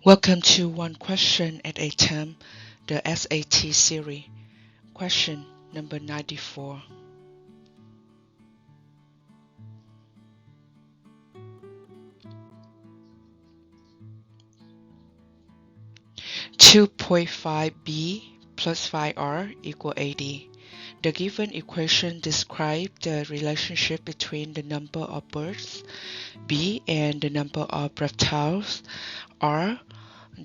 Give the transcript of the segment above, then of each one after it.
Welcome to One Question at a Time, the SAT series. Question number 94. Two point five b plus 5r equal 80. The given equation describes the relationship between the number of birds, b, and the number of reptiles, r,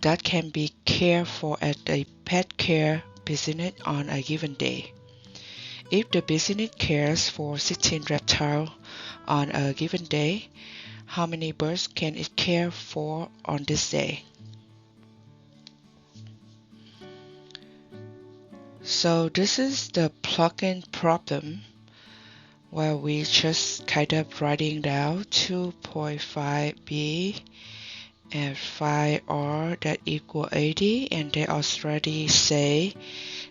that can be cared for at a pet care business on a given day. If the business cares for 16 reptiles on a given day, how many birds can it care for on this day? So this is the plug-in problem where we just kind of writing down 2.5b and 5r that equal 80, and they already say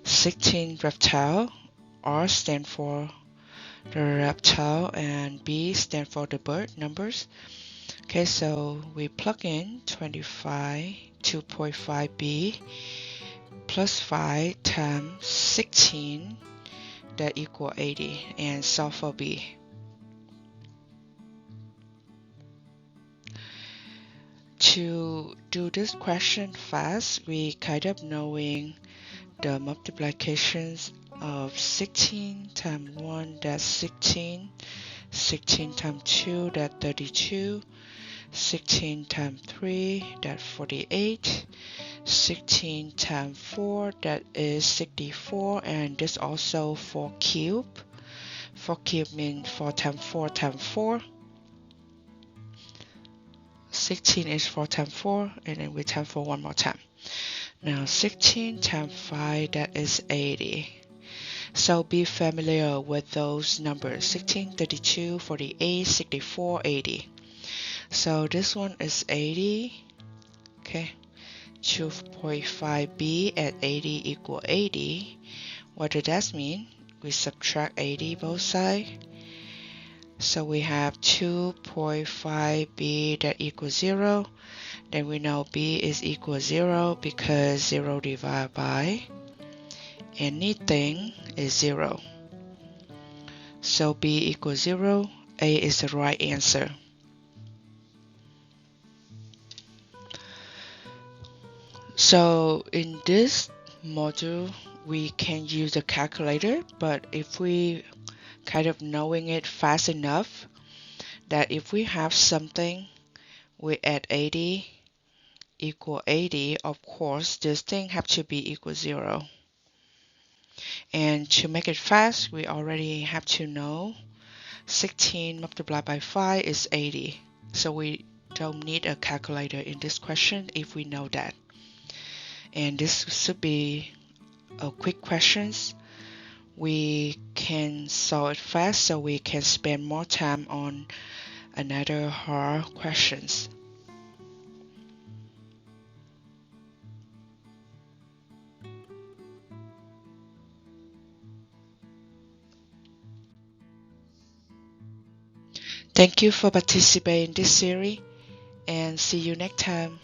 16 reptile. R stand for the reptile and B stand for the bird numbers. Okay, so we plug in 2.5b plus 5 times 16 that equal 80 and solve for B. To do this question fast, we kind of knowing the multiplications of 16 times 1, that's 16, 16 times 2, that's 32, 16 times 3, that's 48, 16 times 4, that is 64, and this also 4 cube. 4 cube means 4 times 4 times 4. 16 is 4 times 4, and then we times 4 one more time. Now 16 times 5, that is 80. So be familiar with those numbers: 16, 32, 48, 64, 80. So this one is 80. Okay. 2.5b at 80 equal 80. What does that mean? We subtract 80 both sides. So we have 2.5b that equals 0. Then we know b is equal 0 because 0 divided by anything is 0. So b equals 0. A is the right answer. So in this module, we can use a calculator, but if we kind of knowing it fast enough, that if we have something, we add 80 equal 80, of course, this thing have to be equal 0. And to make it fast, we already have to know 16 multiplied by 5 is 80. So we don't need a calculator in this question if we know that. And this should be a quick questions. We can solve it fast so we can spend more time on another hard questions. Thank you for participating in this series, and see you next time.